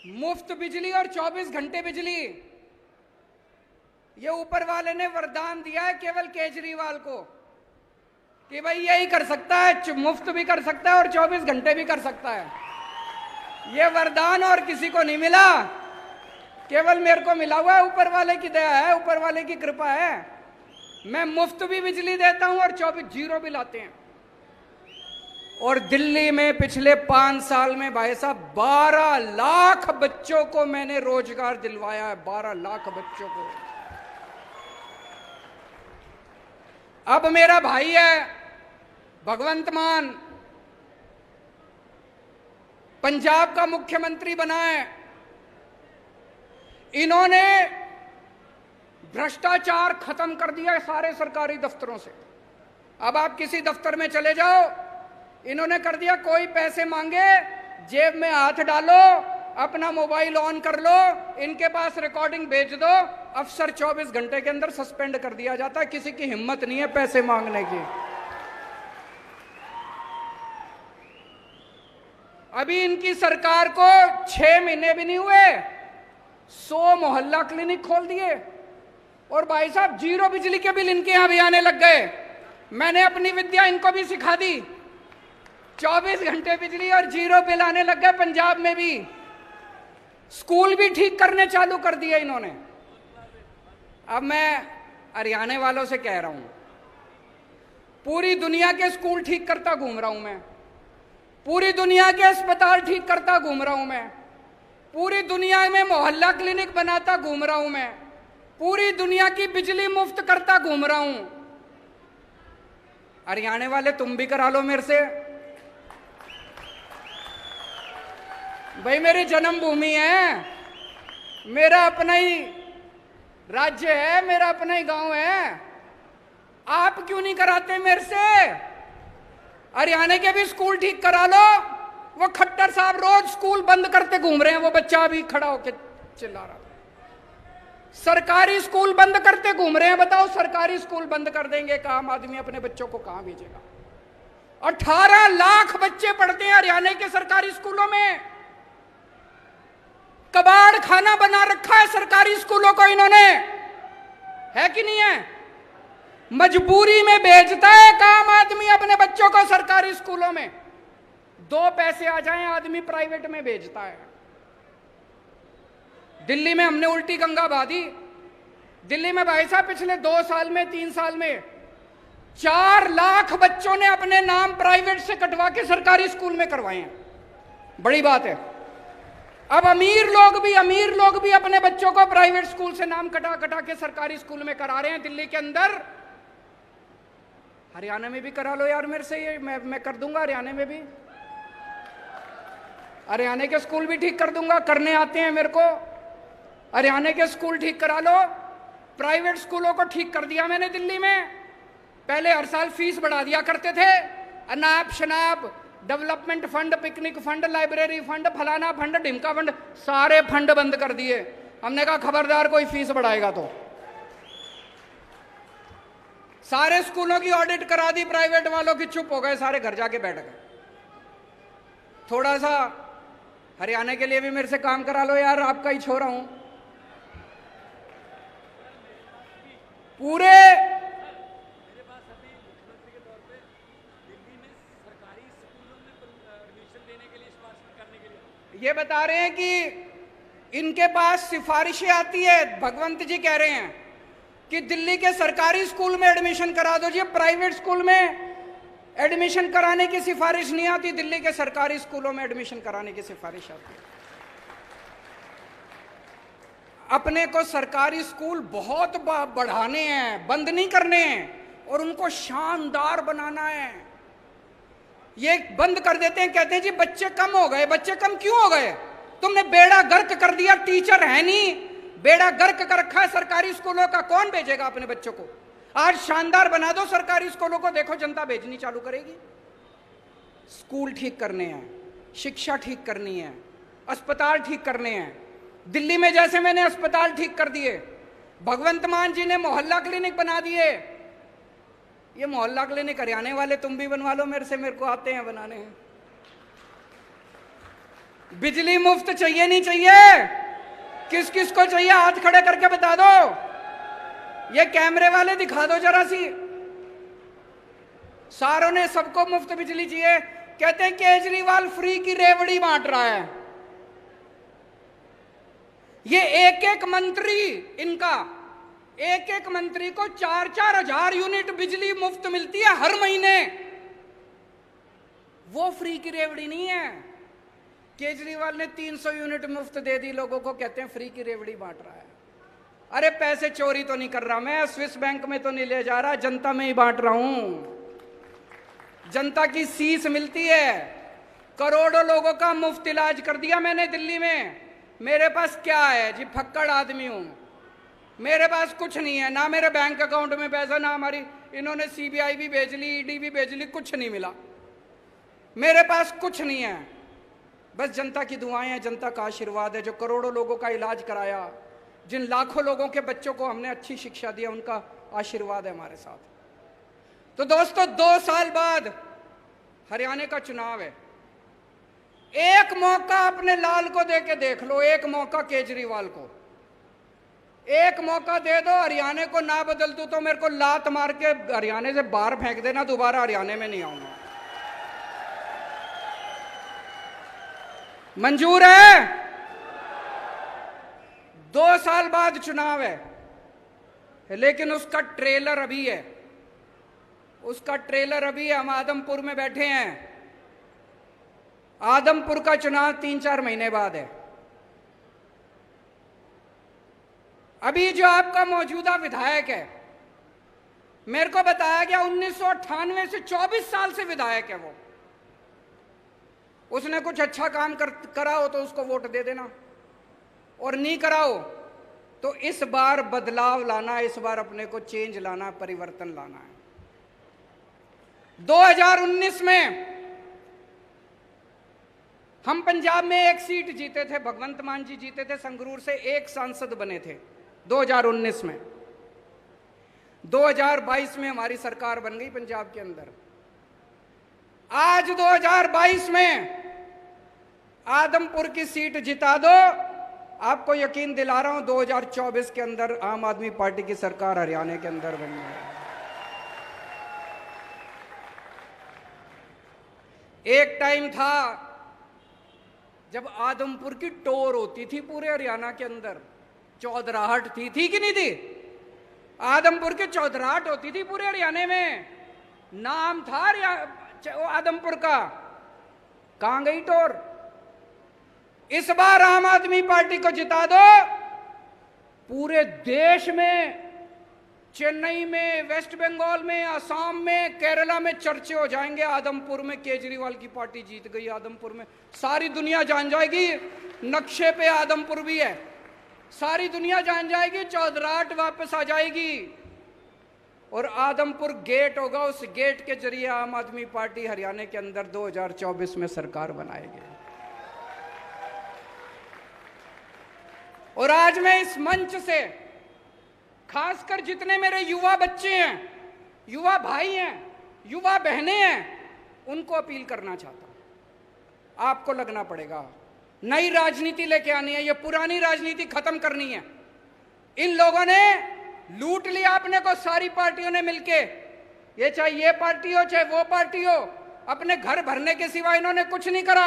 मुफ्त बिजली और 24 घंटे बिजली। ये ऊपर वाले ने वरदान दिया है केवल केजरीवाल को। कि भाई यही कर सकता है, मुफ्त भी कर सकता है और 24 घंटे भी कर सकता है। ये वरदान और किसी को नहीं मिला, केवल मेरे को मिला हुआ है। ऊपर वाले की दया है, ऊपर वाले की कृपा है। मैं मुफ्त भी बिजली देता हूं और 24 जीरो बिल आते हैं। और दिल्ली में पिछले 5 साल में भाई साहब 12 लाख बच्चों को मैंने रोजगार दिलवाया है, 12 लाख बच्चों को। अब मेरा भाई है भगवंत मान, पंजाब का मुख्यमंत्री बना है। इन्होंने भ्रष्टाचार खत्म कर दिया है सारे सरकारी दफ्तरों से। अब आप किसी दफ्तर में चले जाओ, इन्होंने कर दिया, कोई पैसे मांगे जेब में हाथ डालो, अपना मोबाइल ऑन कर लो, इनके पास रिकॉर्डिंग भेज दो, अफसर 24 घंटे के अंदर सस्पेंड कर दिया जाता है। किसी की हिम्मत नहीं है पैसे मांगने की। अभी इनकी सरकार को 6 महीने भी नहीं हुए, 100 मोहल्ला क्लिनिक खोल दिए। और भाई साहब जीरो बिजली के बिल इनके यहां भी आने लग गए। मैंने अपनी विद्या इनको भी सिखा दी, 24 घंटे बिजली और जीरो बिल आने लग गए पंजाब में भी। स्कूल भी ठीक करने चालू कर दिए इन्होंने। अब मैं हरियाणा वालों से कह रहा हूं, पूरी दुनिया के स्कूल ठीक करता घूम रहा हूं मैं, पूरी दुनिया के अस्पताल ठीक करता घूम रहा हूं मैं, पूरी दुनिया में मोहल्ला क्लिनिक बनाता घूम रहा हूं मैं, पूरी दुनिया की बिजली मुफ्त करता घूम रहा हूं। हरियाणा वाले तुम भी करा लो मेरे से। भाई मेरी जन्मभूमि है, मेरा अपना ही राज्य है, मेरा अपना ही गांव है। आप क्यों नहीं कराते मेरे से? हरियाणा के भी स्कूल ठीक करा लो। वो खट्टर साहब रोज स्कूल बंद करते घूम रहे हैं, वो बच्चा अभी खड़ा होकर चिल्ला रहा था। सरकारी स्कूल बंद करते घूम रहे हैं। बताओ, सरकारी स्कूल बंद कर देंगे, एक आम आदमी अपने बच्चों को कहां भेजेगा? 18 लाख बच्चे पढ़ते हैं हरियाणा के सरकारी स्कूलों में। कबाड़ खाना बना रखा है सरकारी स्कूलों को इन्होंने, है कि नहीं है? मजबूरी में भेजता है एक आम आदमी अपने बच्चों को सरकारी स्कूलों में। 2 पैसे आ जाएं आदमी प्राइवेट में भेजता है। दिल्ली में हमने उल्टी गंगा बहा दी। दिल्ली में भाई साहब पिछले 2 साल में 3 साल में 4 लाख बच्चों ने अपने नाम प्राइवेट से कटवा के सरकारी स्कूल में करवाए हैं। बड़ी बात है। अब अमीर लोग भी अपने बच्चों को प्राइवेट स्कूल से नाम कटा कटा के सरकारी स्कूल में करा रहे हैं दिल्ली के अंदर। हरियाणा में भी करा लो यार मेरे से, ये मैं कर दूंगा हरियाणा में भी। हरियाणा के स्कूल भी ठीक कर दूंगा, करने आते हैं मेरे को। हरियाणा के स्कूल ठीक करा लो। प्राइवेट स्कूलों को ठीक कर दिया मैंने दिल्ली में। पहले हर साल फीस बढ़ा दिया करते थे, अनाप शनाप, development fund, picnic fund, library fund, फलाना फंड, ढिमका फंड, सारे फंड बंद कर दिए। हमने कहा खबरदार कोई फीस बढ़ाएगा तो। सारे स्कूलों की ऑडिट करा दी प्राइवेट वालों की, चुप हो गए सारे, घर जाके बैठ गए। थोड़ा सा हरियाणा के लिए भी मेरे से काम करा लो यार, आपका ही छोरा हूं। पूरे ये बता रहे हैं कि इनके पास सिफारिशें आती है। भगवंत जी कह रहे हैं कि दिल्ली के सरकारी स्कूल में एडमिशन करा दो जी, प्राइवेट स्कूल में एडमिशन कराने की सिफारिश नहीं आती, दिल्ली के सरकारी स्कूलों में एडमिशन कराने की सिफारिश आती है। अपने को सरकारी स्कूल बहुत बढ़ाने हैं, बंद नहीं करने हैं, और उनको शानदार बनाना है। ये बंद कर देते हैं, कहते हैं जी बच्चे कम हो गए। बच्चे कम क्यों हो गए? तुमने बेड़ा गर्क कर दिया, टीचर है नहीं, बेड़ा गर्क कर रखा है सरकारी स्कूलों का। कौन भेजेगा अपने बच्चों को? आज शानदार बना दो सरकारी स्कूलों को, देखो जनता भेजनी चालू करेगी। स्कूल ठीक करने हैं, शिक्षा ठीक करनी है, अस्पताल ठीक करने हैं। दिल्ली में जैसे मैंने अस्पताल ठीक कर दिए, भगवंत मान जी ने मोहल्ला क्लिनिक बना दिए। ये मोहल्ला क्लिनिक हरियाणा वाले तुम भी बनवा लो मेरे से, मेरे को आते हैं बनाने हैं। बिजली मुफ्त चाहिए नहीं चाहिए? किस किस को चाहिए हाथ खड़े करके बता दो। ये कैमरे वाले दिखा दो जरा सी। सारों ने सबको मुफ्त बिजली चाहिए। कहते हैं केजरीवाल फ्री की रेवड़ी बांट रहा है। ये एक एक मंत्री, इनका एक एक मंत्री को 4-4 हजार यूनिट बिजली मुफ्त मिलती है हर महीने। वो फ्री की रेवड़ी नहीं है। केजरीवाल ने 300 यूनिट मुफ्त दे दी लोगों को, कहते हैं फ्री की रेवड़ी बांट रहा है। अरे पैसे चोरी तो नहीं कर रहा मैं, स्विस बैंक में तो नहीं ले जा रहा, जनता में ही बांट रहा हूं। जनता की सीस मिलती है। करोड़ों लोगों का मुफ्त इलाज कर दिया मैंने दिल्ली में। मेरे पास क्या है जी, फक्कड़ आदमी हूं, मेरे पास कुछ नहीं है, ना मेरे बैंक अकाउंट में पैसा, ना हमारी इन्होंने सीबीआई भी भेज ली, ईडी भी भेज ली, कुछ नहीं मिला। मेरे पास कुछ नहीं है, बस जनता की दुआएं हैं, जनता का आशीर्वाद है। जो करोड़ों लोगों का इलाज कराया, जिन लाखों लोगों के बच्चों को हमने अच्छी शिक्षा दी, उनका आशीर्वाद है हमारे साथ। तो दोस्तों 2 साल बाद हरियाणा का चुनाव है। एक मौका अपने लाल को दे के देख लो, एक मौका केजरीवाल को, एक मौका दे दो। हरियाणा को ना बदल दूं तो मेरे को लात मार के हरियाणा से बाहर फेंक देना, दोबारा हरियाणा में नहीं आऊंगा। मंजूर है? 2 साल बाद चुनाव है, लेकिन उसका ट्रेलर अभी है, उसका ट्रेलर अभी है। हम आदमपुर में बैठे हैं। आदमपुर का चुनाव 3-4 महीने बाद है। अभी जो आपका मौजूदा विधायक है, मेरे को बताया गया 1998 से 24 साल से विधायक है वो। उसने कुछ अच्छा काम करा हो तो उसको वोट दे देना, और नहीं करा हो तो इस बार बदलाव लाना, इस बार अपने को चेंज लाना, परिवर्तन लाना है। 2019 में हम पंजाब में 1 सीट जीते थे, भगवंत मान जी जीते थे, संगरूर से 1 सांसद बने थे 2019 में। 2022 में हमारी सरकार बन गई पंजाब के अंदर। आज 2022 में आदमपुर की सीट जिता दो, आपको यकीन दिला रहा हूं 2024 के अंदर आम आदमी पार्टी की सरकार हरियाणा के अंदर बनी है। एक टाइम था जब आदमपुर की टोर होती थी पूरे हरियाणा के अंदर, चौधराहट थी कि नहीं थी? आदमपुर की चौधराहट होती थी पूरे हरियाणा में, नाम था आदमपुर का। कहां गई टोर? इस बार आम आदमी पार्टी को जिता दो, पूरे देश में, चेन्नई में, वेस्ट बंगाल में, असम में, केरला में चर्चे हो जाएंगे, आदमपुर में केजरीवाल की पार्टी जीत गई। आदमपुर में सारी दुनिया जान जाएगी, नक्शे पे आदमपुर भी है, सारी दुनिया जान जाएगी, चौधराहट वापस आ जाएगी, और आदमपुर गेट होगा। उस गेट के जरिए आम आदमी पार्टी हरियाणा के अंदर 2024 में सरकार बनाएगी। और आज मैं इस मंच से खासकर जितने मेरे युवा बच्चे हैं, युवा भाई हैं, युवा बहनें हैं, उनको अपील करना चाहता हूं। आपको लगना पड़ेगा, नई राजनीति लेके आनी है, ये पुरानी राजनीति खत्म करनी है। इन लोगों ने लूट लिया अपने को, सारी पार्टियों ने मिलके, ये चाहे ये पार्टी हो चाहे वो पार्टी हो, अपने घर भरने के सिवा इन्होंने कुछ नहीं करा।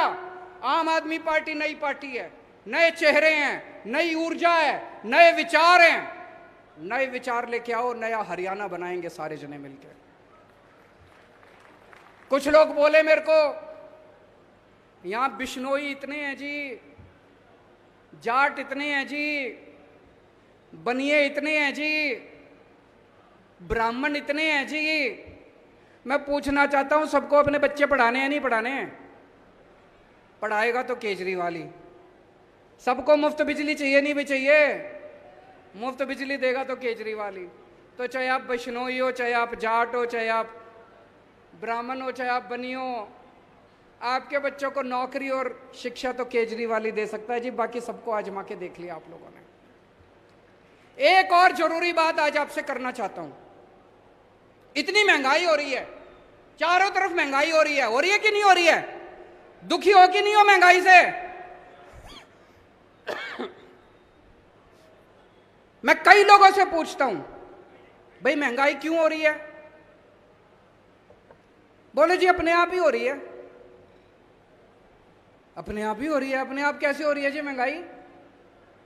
आम आदमी पार्टी नई पार्टी है, नए चेहरे हैं, नई ऊर्जा है, नए विचार हैं। नए विचार लेके आओ, नया हरियाणा बनाएंगे सारे जने मिलकर। कुछ लोग बोले मेरे को, यहां बिश्नोई इतने हैं जी, जाट इतने हैं जी, बनिए इतने हैं जी, ब्राह्मण इतने हैं जी। मैं पूछना चाहता हूं, सबको अपने बच्चे पढ़ाने हैं नहीं पढ़ाने हैं? पढ़ाएगा तो केजरीवाल ही। सबको मुफ्त बिजली चाहिए नहीं भी चाहिए? मुफ्त बिजली देगा तो केजरीवाल ही। तो चाहे आप बिश्नोई हो, चाहे आप जाट हो, चाहे आप ब्राह्मण हो, चाहे आप बनी हो, आपके बच्चों को नौकरी और शिक्षा तो केजरीवाल ही दे सकता है जी। बाकी सबको आजमा के देख लिया आप लोगों ने। एक और जरूरी बात आज आपसे करना चाहता हूं। इतनी महंगाई हो रही है, चारों तरफ महंगाई हो रही है कि नहीं हो रही है? दुखी हो कि नहीं हो महंगाई से? मैं कई लोगों से पूछता हूं, भाई महंगाई क्यों हो रही है? बोले जी अपने आप ही हो रही है। अपने आप ही हो रही है? अपने आप कैसे हो रही है जी महंगाई?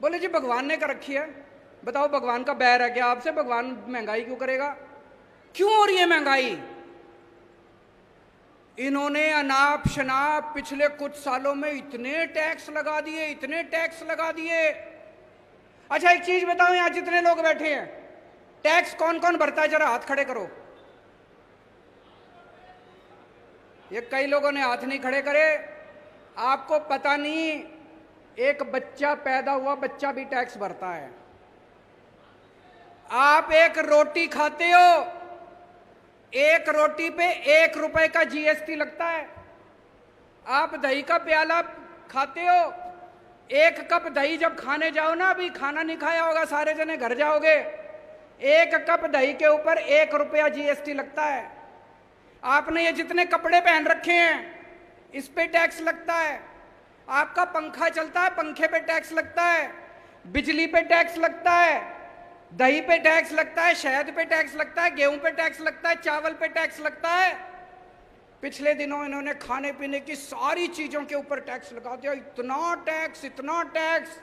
बोले जी भगवान ने कर रखी है। बताओ भगवान का बैर है क्या आपसे? भगवान महंगाई क्यों करेगा? क्यों हो रही है महंगाई? इन्होंने अनाप शनाप पिछले कुछ सालों में इतने टैक्स लगा दिए, इतने टैक्स लगा दिए। अच्छा एक चीज बताओ, यहां जितने लोग बैठे हैं टैक्स कौन कौन भरता है? जरा हाथ खड़े करो। ये कई लोगों ने हाथ नहीं खड़े करे। आपको पता नहीं, एक बच्चा पैदा हुआ बच्चा भी टैक्स भरता है। आप एक रोटी खाते हो, एक रोटी पे 1 रुपए का जीएसटी लगता है। आप दही का प्याला खाते हो, 1 कप दही जब खाने जाओ ना, अभी खाना नहीं खाया होगा, सारे जने घर जाओगे, 1 कप दही के ऊपर 1 रुपया जीएसटी लगता है। आपने ये जितने कपड़े पहन रखे हैं इस पे टैक्स लगता है। आपका पंखा चलता है, पंखे पे टैक्स लगता है, बिजली पे टैक्स लगता है, दही पे टैक्स लगता है, शहद पे टैक्स लगता है, गेहूं पे टैक्स लगता है, चावल पे टैक्स लगता है। पिछले दिनों इन्होंने खाने पीने की सारी चीजों के ऊपर टैक्स लगा दिया। इतना टैक्स, इतना टैक्स।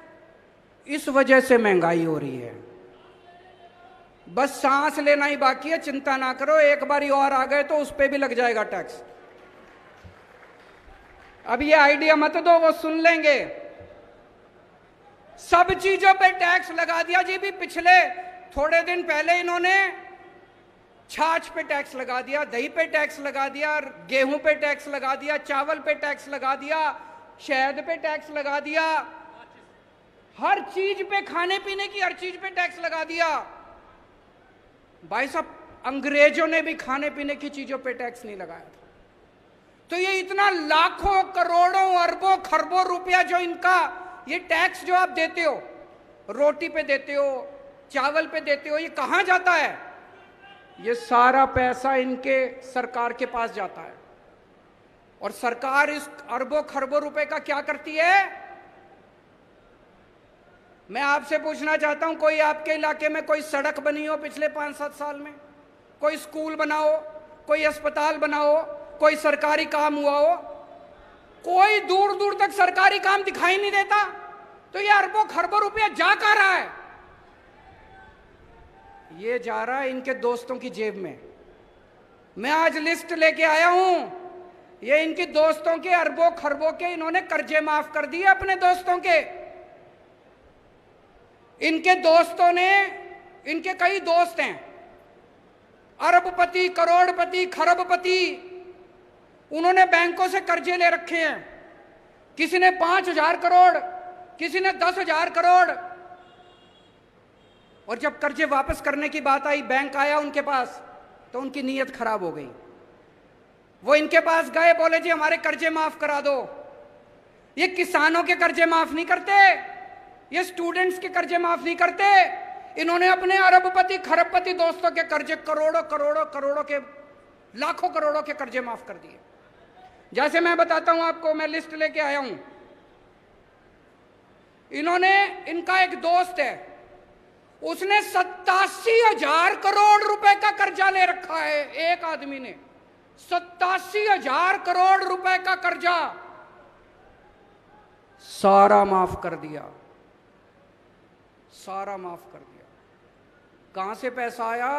इस वजह से महंगाई हो रही है। बस सांस लेना ही बाकी है, चिंता ना करो, एक बारी और आ गए तो उस पे भी लग जाएगा टैक्स। अब ये आइडिया मत दो, वो सुन लेंगे। सब चीजों पे टैक्स लगा दिया जी। भी पिछले थोड़े दिन पहले इन्होंने छाछ पे टैक्स लगा दिया, दही पे टैक्स लगा दिया, गेहूं पे टैक्स लगा दिया, चावल पे टैक्स लगा दिया, शहद पे टैक्स लगा दिया, हर चीज पे, खाने पीने की हर चीज पे टैक्स लगा दिया। भाई साहब, अंग्रेजों ने भी खाने पीने की चीजों पे टैक्स नहीं लगाया था। तो ये इतना लाखों करोड़ों अरबों खरबों रुपया जो इनका ये टैक्स जो आप देते हो, रोटी पे देते हो, चावल पे देते हो, ये कहां जाता है? ये सारा पैसा इनके सरकार के पास जाता है। और सरकार इस अरबों खरबों रुपए का क्या करती है? मैं आपसे पूछना चाहता हूं, कोई आपके इलाके में कोई सड़क बनी हो पिछले 5-7 साल में? कोई स्कूल बनाओ, कोई अस्पताल बनाओ, कोई सरकारी काम हुआ हो? कोई दूर दूर तक सरकारी काम दिखाई नहीं देता। तो ये अरबों खरबों रुपया जा कहां रहा है? ये जा रहा है इनके दोस्तों की जेब में। मैं आज लिस्ट लेके आया हूं, ये इनकी दोस्तों के अरबों खरबों के इन्होंने कर्जे माफ कर दिए अपने दोस्तों के। इनके दोस्तों ने, इनके कई दोस्त हैं, अरबपति, करोड़पति, खरबपति, उन्होंने बैंकों से कर्जे ले रखे हैं। किसी ने 5,000 करोड़, किसी ने 10,000 करोड़। और जब कर्जे वापस करने की बात आई, बैंक आया उनके पास, तो उनकी नीयत खराब हो गई। वो इनके पास गए, बोले जी हमारे कर्जे माफ करा दो। ये किसानों के कर्जे माफ नहीं करते, ये स्टूडेंट्स के कर्जे माफ नहीं करते। इन्होंने अपने अरबपति खरबपति दोस्तों के कर्जे करोड़ों करोड़ों करोड़ों के, लाखों करोड़ों के कर्जे माफ कर दिए। जैसे मैं बताता हूं आपको, मैं लिस्ट लेके आया हूं। इन्होंने, इनका एक दोस्त है, उसने 87,000 करोड़ रुपए का कर्जा ले रखा है। एक आदमी ने 87,000 करोड़ रुपए का कर्जा सारा माफ कर दिया, सारा माफ कर दिया। कहां से पैसा आया?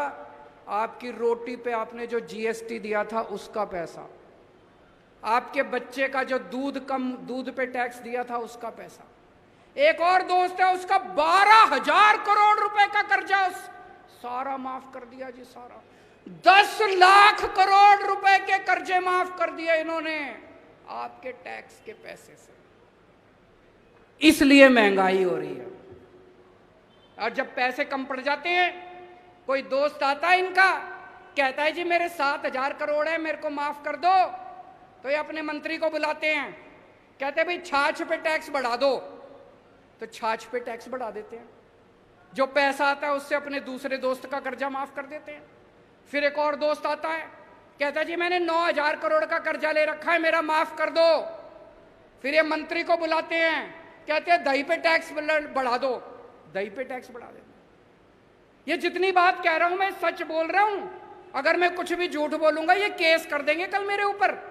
आपकी रोटी पे आपने जो जीएसटी दिया था उसका पैसा, आपके बच्चे का जो दूध पे टैक्स दिया था उसका पैसा। एक और दोस्त है, उसका 12,000 करोड़ रुपए का कर्जा सारा माफ कर दिया जी, सारा। 10 लाख करोड़ रुपए के कर्जे माफ कर दिए इन्होंने आपके टैक्स के पैसे से। इसलिए महंगाई हो रही है। और जब पैसे कम पड़ जाते हैं, कोई दोस्त आता है इनका, कहता है जी मेरे 7,000 करोड़ है, मेरे को माफ कर दो। तो ये अपने मंत्री को बुलाते हैं, कहते भाई छाछ पे टैक्स बढ़ा दो। तो छाछ पे टैक्स बढ़ा देते हैं। जो पैसा आता है उससे अपने दूसरे दोस्त का कर्जा माफ कर देते हैं। फिर एक और दोस्त आता है, कहता है जी मैंने 9,000 करोड़ का कर्जा ले रखा है, मेरा माफ कर दो। फिर ये मंत्री को बुलाते हैं, कहते हैं दही पे टैक्स बढ़ा दो, दही पे टैक्स बढ़ा देते हैं। ये जितनी बात कह रहा हूं मैं सच बोल रहा हूं। अगर मैं कुछ भी झूठ बोलूंगा ये केस कर देंगे कल मेरे ऊपर।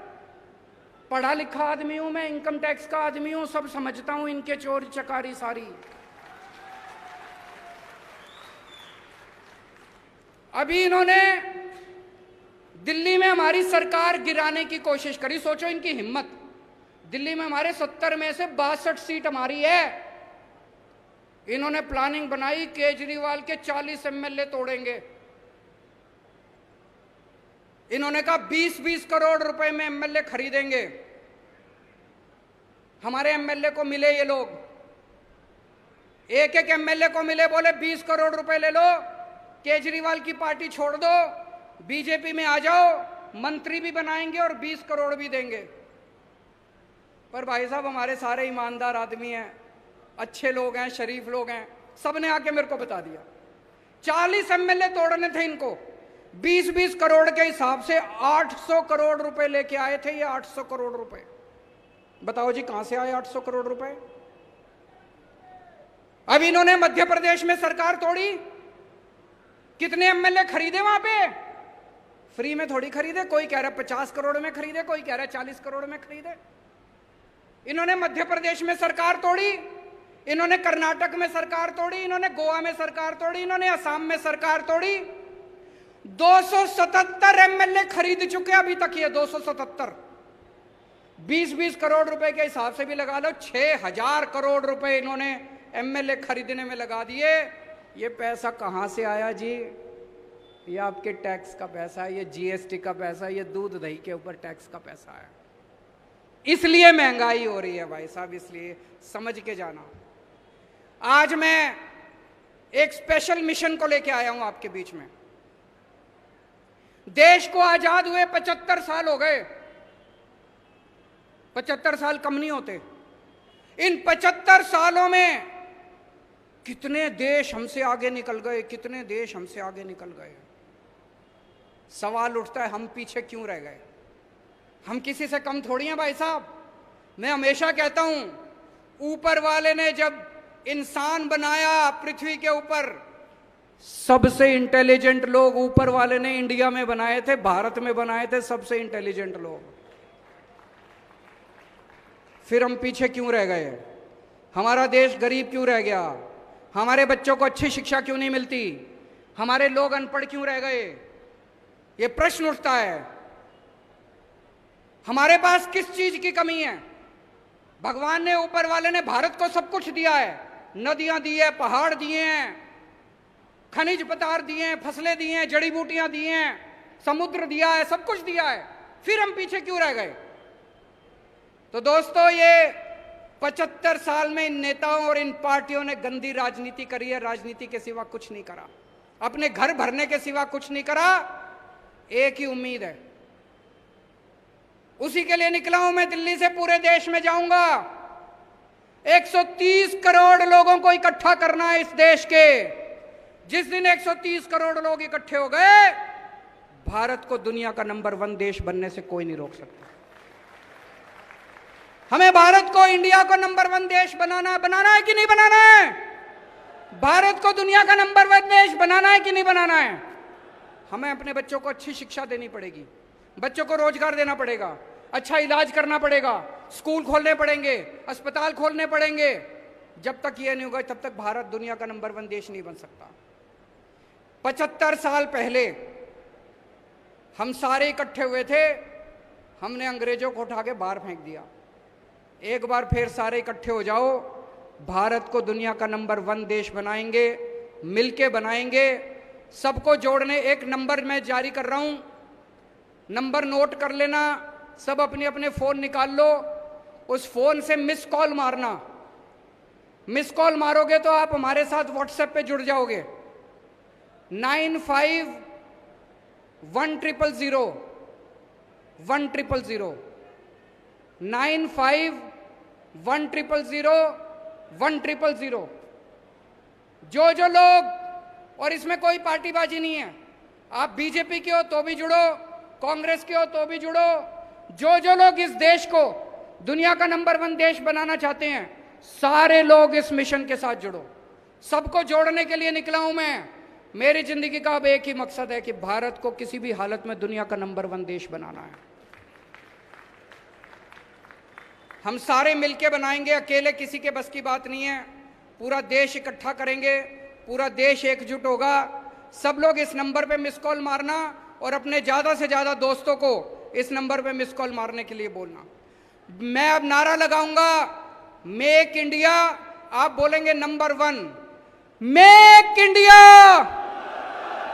पढ़ा लिखा आदमी हूं मैं, इनकम टैक्स का आदमी हूं, सब समझता हूं इनके चोरी चकारी सारी। अभी इन्होंने दिल्ली में हमारी सरकार गिराने की कोशिश करी। सोचो इनकी हिम्मत। दिल्ली में हमारे 70 में से 62 सीट हमारी है। इन्होंने प्लानिंग बनाई केजरीवाल के 40 एमएलए तोड़ेंगे। इन्होंने कहा 20-20 करोड़ रुपए में एमएलए खरीदेंगे। हमारे एमएलए को मिले ये लोग, एक एक एमएलए को मिले, बोले 20 करोड़ रुपए ले लो, केजरीवाल की पार्टी छोड़ दो, बीजेपी में आ जाओ, मंत्री भी बनाएंगे और 20 करोड़ भी देंगे। पर भाई साहब हमारे सारे ईमानदार आदमी हैं, अच्छे लोग हैं, शरीफ लोग हैं, सबने आके मेरे को बता दिया 40 एमएलए तोड़ने थे इनको। 20-20 करोड़ के हिसाब से 800 करोड़ रुपए लेके आए थे ये। 800 करोड़ रुपए बताओ जी कहां से आए 800 करोड़ रुपए? अब इन्होंने मध्य प्रदेश में सरकार तोड़ी। कितने एमएलए खरीदे वहां पे? फ्री में थोड़ी खरीदे। कोई कह रहा 50 करोड़ में खरीदे, कोई कह रहा 40 करोड़ में खरीदे। इन्होंने मध्य प्रदेश में सरकार तोड़ी, इन्होंने कर्नाटक में सरकार तोड़ी, इन्होंने गोवा में सरकार तोड़ी, इन्होंने असम में सरकार तोड़ी। 277 एमएलए खरीद चुके अभी तक ये। 277 20-20 करोड़ रुपए के हिसाब से भी लगा लो, 6000 करोड़ रुपए इन्होंने एमएलए खरीदने में लगा दिए। ये पैसा कहां से आया जी? ये आपके टैक्स का पैसा है, ये जीएसटी का पैसा है, ये दूध दही के ऊपर टैक्स का पैसा है। इसलिए महंगाई हो रही है भाई साहब, इसलिए समझ के जाना। आज मैं एक स्पेशल मिशन को लेके आया हूं आपके बीच में। देश को आजाद हुए 75 साल हो गए। 75 साल कम नहीं होते। इन 75 सालों में कितने देश हमसे आगे निकल गए, कितने देश हमसे आगे निकल गए। सवाल उठता है हम पीछे क्यों रह गए? हम किसी से कम थोड़ी हैं भाई साहब। मैं हमेशा कहता हूं ऊपर वाले ने जब इंसान बनाया पृथ्वी के ऊपर, सबसे इंटेलिजेंट लोग ऊपर वाले ने इंडिया में बनाए थे, भारत में बनाए थे सबसे इंटेलिजेंट लोग। फिर हम पीछे क्यों रह गए? हमारा देश गरीब क्यों रह गया? हमारे बच्चों को अच्छी शिक्षा क्यों नहीं मिलती? हमारे लोग अनपढ़ क्यों रह गए? ये प्रश्न उठता है। हमारे पास किस चीज की कमी है? भगवान ने, ऊपर वाले ने भारत को सब कुछ दिया है। नदियां दी है, पहाड़ दिए हैं, खनिज पदार्थ दिए हैं, फसलें दी हैं, जड़ी बूटियां दी हैं, समुद्र दिया है, सब कुछ दिया है। फिर हम पीछे क्यों रह गए? तो दोस्तों ये 75 साल में इन नेताओं और इन पार्टियों ने गंदी राजनीति करी है। राजनीति के सिवा कुछ नहीं करा, अपने घर भरने के सिवा कुछ नहीं करा। एक ही उम्मीद है, उसी के लिए निकला हूं मैं। दिल्ली से पूरे देश में जाऊंगा। 130 करोड़ लोगों को इकट्ठा करना है इस देश के। जिस दिन 130 करोड़ लोग इकट्ठे हो गए, भारत को दुनिया का नंबर 1 देश बनने से कोई नहीं रोक सकता। हमें भारत को, इंडिया को नंबर 1 देश बनाना है कि नहीं बनाना है? भारत को दुनिया का नंबर 1 देश बनाना है कि नहीं बनाना है? हमें अपने बच्चों को अच्छी शिक्षा देनी पड़ेगी, बच्चों को रोजगार देना पड़ेगा, अच्छा इलाज करना पड़ेगा, स्कूल खोलने पड़ेंगे, अस्पताल खोलने पड़ेंगे। जब तक ये नहीं होगा तब तक भारत दुनिया का नंबर 1 देश नहीं बन सकता। 75 साल पहले हम सारे इकट्ठे हुए थे, हमने अंग्रेजों को उठा के बाहर फेंक दिया। एक बार फिर सारे इकट्ठे हो जाओ, भारत को दुनिया का नंबर 1 देश बनाएंगे, मिलके बनाएंगे। सबको जोड़ने एक नंबर मैं जारी कर रहा हूं, नंबर नोट कर लेना। सब अपने अपने फोन निकाल लो, उस फोन से मिस कॉल मारना। मिस कॉल मारोगे तो आप हमारे साथ व्हाट्सएप पे जुड़ जाओगे। 951000 1000 951000 1000। जो जो लोग, और इसमें कोई पार्टीबाजी नहीं है, आप बीजेपी के हो तो भी जुड़ो, कांग्रेस के हो तो भी जुड़ो। जो जो लोग इस देश को दुनिया का नंबर 1 देश बनाना चाहते हैं, सारे लोग इस मिशन के साथ जुड़ो। सबको जोड़ने के लिए निकला हूं मैं। मेरी जिंदगी का अब एक ही मकसद है कि भारत को किसी भी हालत में दुनिया का नंबर 1 देश बनाना है। हम सारे मिलके बनाएंगे, अकेले किसी के बस की बात नहीं है। पूरा देश इकट्ठा करेंगे, पूरा देश एकजुट होगा। सब लोग इस नंबर पे मिस कॉल मारना और अपने ज्यादा से ज्यादा दोस्तों को इस नंबर पे मिस कॉल मारने के लिए बोलना। मैं अब नारा लगाऊंगा, मेक इंडिया, आप बोलेंगे number 1। Make India,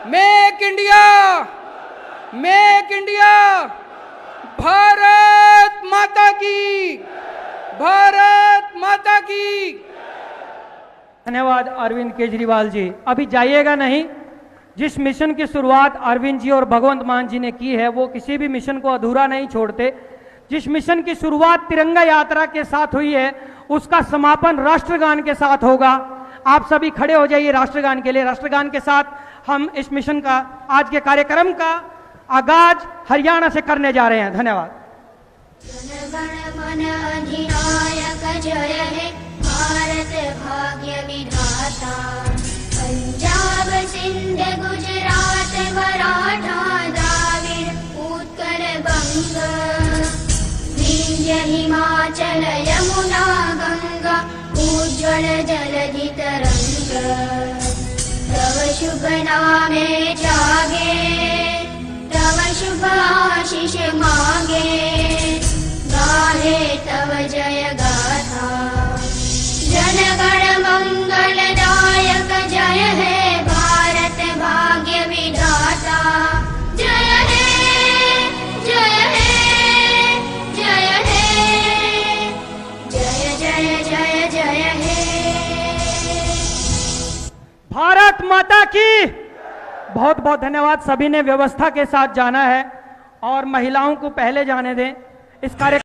make India, make India. Bharat माता की, भारत माता की। धन्यवाद अरविंद केजरीवाल जी। अभी जाइएगा नहीं। जिस मिशन की शुरुआत अरविंद जी और भगवंत मान जी ने की है, वो किसी भी मिशन को अधूरा नहीं छोड़ते। जिस मिशन की शुरुआत तिरंगा यात्रा के साथ हुई है, उसका समापन राष्ट्रगान के साथ होगा। आप सभी खड़े हो जाइए राष्ट्रगान के लिए। राष्ट्रगान के साथ हम इस मिशन का, आज के कार्यक्रम का आगाज हरियाणा से करने जा रहे हैं। धन्यवाद। जन गण मन अधिनायक जय हे भारत भाग्य विधाता। पंजाब सिंध गुजरात मराठा द्राविड़ उत्कल बंग। विंध्य हिमाचल यमुना गंगा उज्ज्वल जलधि तरंग। तव शुभ नामे जागे, तव शुभ आशीष मांगे। गाहे तव जय गाथा। जन गण मंगलदायक जय हे भारत भाग्य विधाता। जय हे, जय हे, जय हे, जय जय जय जय हे। भारत माता की बहुत बहुत धन्यवाद। सभी ने व्यवस्था के साथ जाना है और महिलाओं को पहले जाने दें। इस कार्य